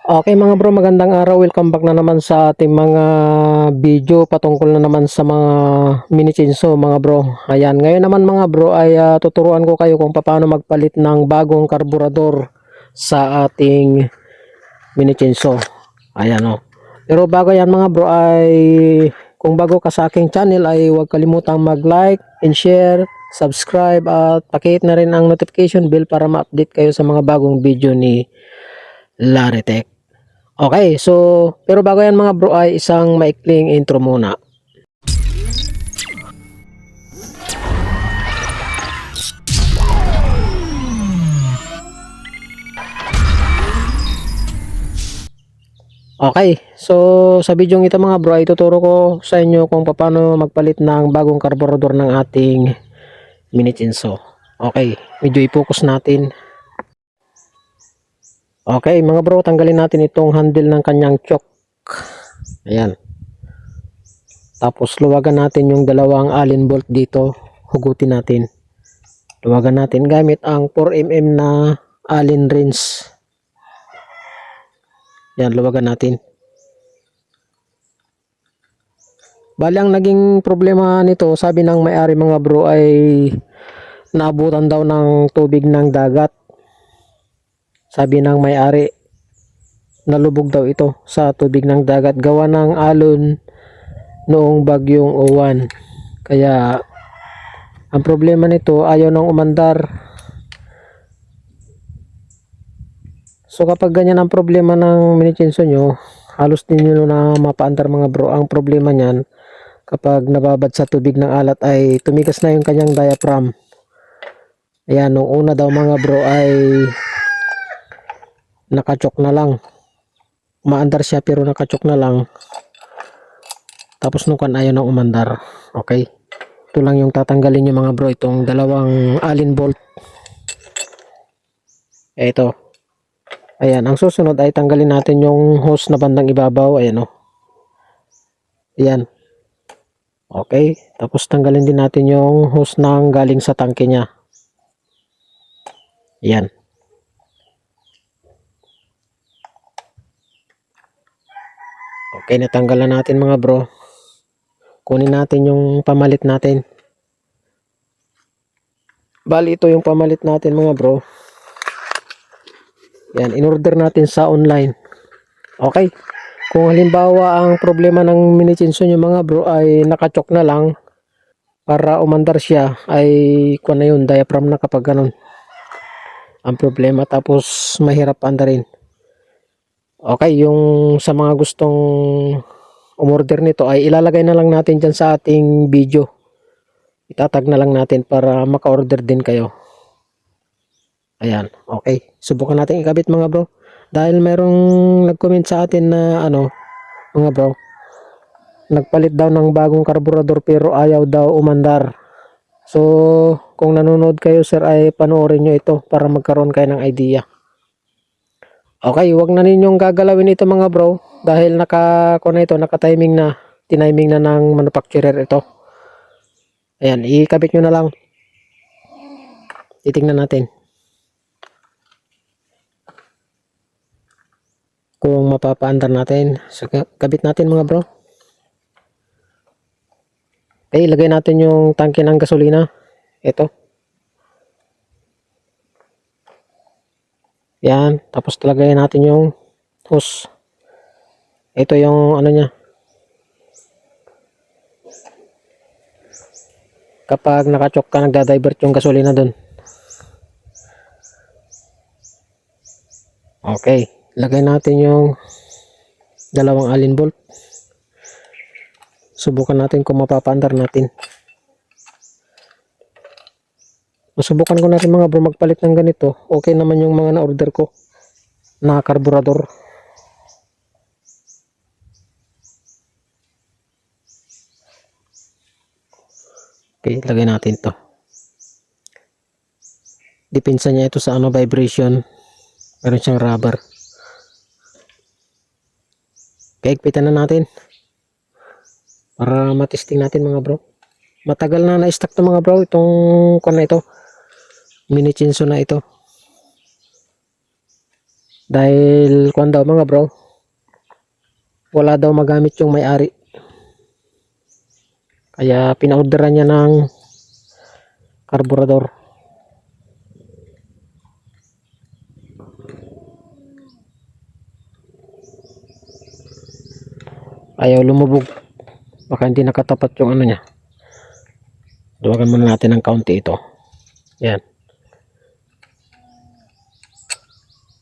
Okay mga bro, magandang araw. Welcome back na naman sa ating mga video patungkol na naman sa mga mini chainsaw mga bro. Ayan, ngayon naman mga bro ay tuturuan ko kayo kung paano magpalit ng bagong karburador sa ating mini chainsaw. Ayan o. Pero bago yan mga bro ay kung bago ka sa aking channel ay huwag kalimutang mag-like and share, subscribe at pakihit na rin ang notification bell para ma-update kayo sa mga bagong video ni Laritech. Okay, so pero bago yan mga bro ay isang maikling intro muna. Okay, so sa video ito mga bro ay tuturo ko sa inyo kung paano magpalit ng bagong karburador ng ating mini chainsaw. Okay, medyo i-focus natin. Okay mga bro, tanggalin natin itong handle ng kanyang choke. Ayan. Tapos luwagan natin yung dalawang allen bolt dito. Hugutin natin. Luwagan natin gamit ang 4mm na allen wrench. Yan, luwagan natin. Bali ang naging problema nito, sabi ng may-ari mga bro ay naabutan daw ng tubig ng dagat. Sabi ng may-ari, nalubog daw ito sa tubig ng dagat gawa ng alon noong bagyong Uwan. Kaya ang problema nito, ayaw nang umandar. So kapag ganyan ang problema ng mini chainsaw nyo, halos din nyo na mapaandar mga bro. Ang problema niyan, kapag nababad sa tubig ng alat ay tumigas na yung kanyang diaphragm. Ayan, nung una daw mga bro ay nakachok na lang. Umaandar siya pero nakachok na lang. Tapos nung kan ayaw nang umandar. Okay. Ito lang yung tatanggalin nyo mga bro. Itong dalawang allen bolt. Ito. Ayan, ang susunod ay tanggalin natin yung hose na bandang ibabaw. Ayan o. Ayan. Okay. Tapos tanggalin din natin yung hose na galing sa tangke niya. Ayan. Okay, natanggal na natin mga bro. Kunin natin yung pamalit natin. Bali ito yung pamalit natin mga bro. Yan, in-order natin sa online. Okay. Kung halimbawa ang problema ng mini chainsaw nyo mga bro ay nakachok na lang, para umandar siya ay kuha na yun, diaphragm na kapag ganun ang problema, tapos mahirap andarin. Okay, yung sa mga gustong umorder nito ay ilalagay na lang natin dyan sa ating video. Itatag na lang natin para maka-order din kayo. Ayan, okay. Subukan natin ikabit mga bro. Dahil merong nag-comment sa atin na mga bro, nagpalit daw ng bagong karburador pero ayaw daw umandar. So, kung nanonood kayo sir ay panoorin nyo ito para magkaroon kayo ng idea. Okay, wag na ninyong gagalawin ito mga bro dahil naka-timing na, tiniming na ng manufacturer ito. Ayan, ikabit nyo na lang. Titingnan natin kung mapapaandar natin. So, kabit natin mga bro. Okay, ilagay natin yung tangke ng gasolina. Ito. Yan, tapos talagay natin yung hose. Ito yung niya. Kapag nakachok ka, nagda-divert yung gasolina doon. Okay, lagay natin yung dalawang allen bolt. Subukan natin kung mapapaandar natin. Subukan ko na rin mga bro magpalit ng ganito. Okay naman yung mga na-order ko na karburador. Okay, lagay natin to. Depensa niya ito sa vibration. Meron siyang rubber. Okay, higpitan na natin. Para matesting natin mga bro. Matagal na na-stock to mga bro itong mini chainsaw na ito. Dahil kung daw mga bro, wala daw magamit yung may-ari. Kaya pinaorderan niya ng karburador. Ayaw lumubog. Baka hindi nakatapat yung ano niya. Duwagan muna natin ng kaunti ito. Yan.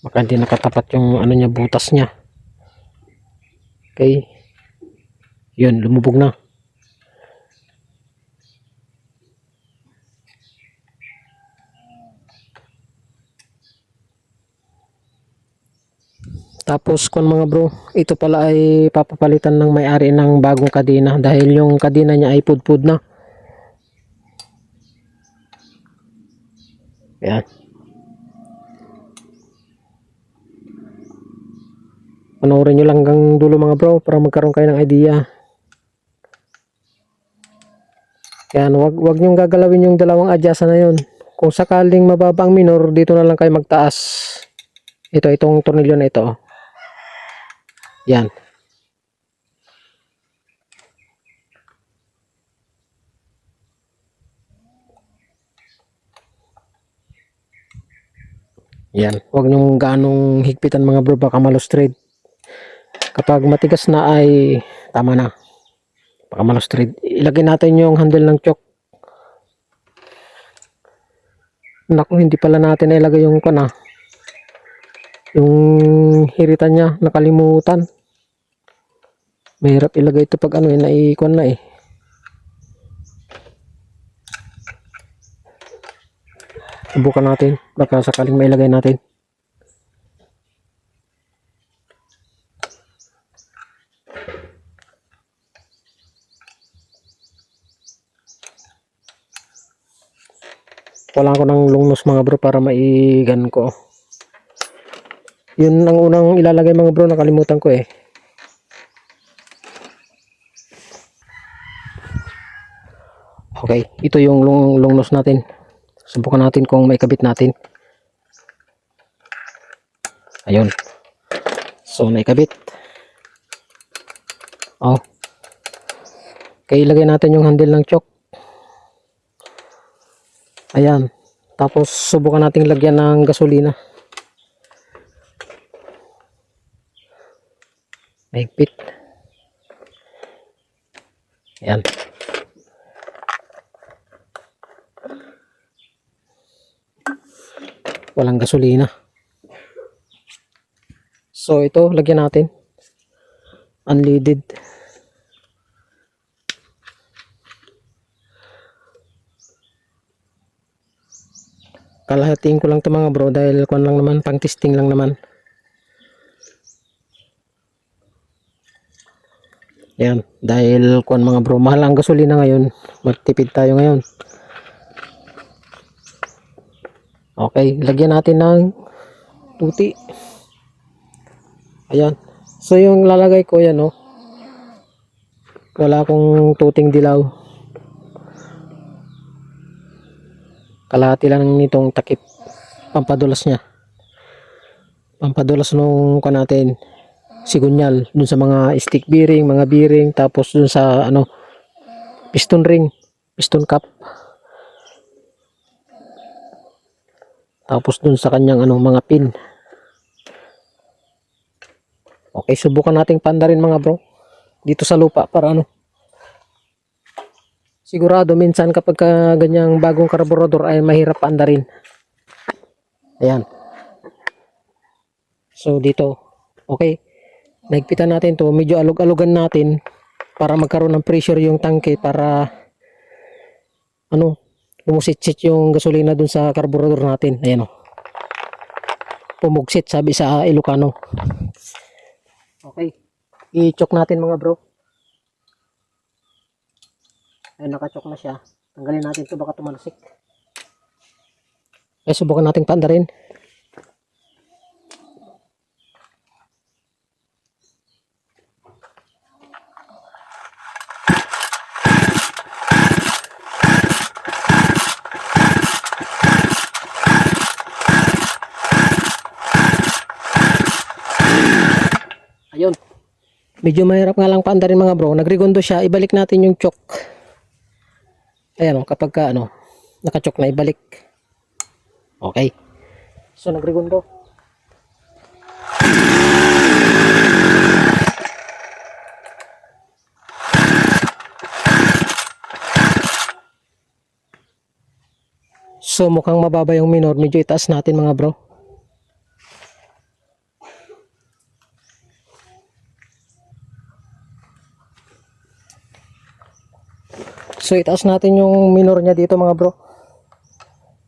Baka hindi nakatapat yung ano niya, butas niya. Okay. Yun, lumubog na. Tapos kung mga bro, ito pala ay papapalitan ng may-ari ng bagong kadena dahil yung kadena niya ay pudpud na. Yan. Panoorin nyo lang hanggang dulo mga bro para magkaroon kayo ng idea. Yan, wag nyong gagalawin yung dalawang adjasa na yun. Kung sakaling mababa ang minor, dito na lang kayo magtaas. Itong tornilyo na ito. Yan. Yan. Huwag nyong ganong higpitan mga bro, baka malustred. Kapag matigas na ay tama na. Baka malustred. Ilagay natin yung handle ng choke. Naku, hindi pala natin ilagay yung kana. Yung hiritan niya, nakalimutan. Mahirap ilagay ito pag ano, naikuan na eh. Subukan natin, baka sakaling mailagay natin. Wala ko ng lungnos mga bro para maigan ko. Yun ang unang ilalagay mga bro, nakalimutan ko eh. Okay, ito yung lungnos natin. Subukan natin kung maikabit natin. Ayun. So, naikabit. Oh. Okay, ilagay natin yung handle ng choke. Ayan. Tapos, subukan natin lagyan ng gasolina. Mahigpit. Ayan. Walang gasolina. So ito, lagyan natin. Unleaded. Kalahatiin ko lang ito mga bro dahil kuan lang naman, pang testing lang naman. Yan, dahil kuan mga bro, mahal ang gasolina ngayon. Magtipid tayo ngayon. Okay, lagyan natin ng tuti. Ayan. So yung lalagay ko yan oh. Wala akong tuting dilaw. Kalahati lang nitong takip. Pampadulas niya. Pampadulas nung kuan natin sigunyal dun sa mga stick bearing, mga bearing, tapos dun sa ano piston ring, piston cap. Tapos dun sa kanyang ano mga pin. Okay, subukan nating pandarin mga bro dito sa lupa para ano. Sigurado minsan kapag ganyang bagong karburador ay mahirap pandarin. Ayan. So dito, okay. Nahigpitan natin to, medyo alog-alogan natin para magkaroon ng pressure yung tangke para ano, pumusit-sit yung gasolina dun sa karburador natin. Ayan o. Pumugsit sabi sa Ilocano. Okay. I-choke natin mga bro. Ay naka-choke na siya. Tanggalin natin ito baka tumalsik. Ay subukan nating pandarin. Medyo mahirap nga lang paandarin mga bro. Nagregondo siya, ibalik natin yung choke. Ayan o, kapag ka ano, naka-choke na ibalik. Okay. So nagregondo. So mukhang mababa yung minor, medyo itaas natin mga bro. So itaas natin yung minor niya dito mga bro.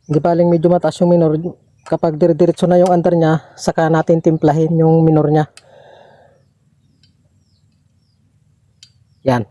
Hindi baling medyo mataas yung minor. Kapag dire-diretso na yung under niya, saka natin timplahin yung minor niya. Yan.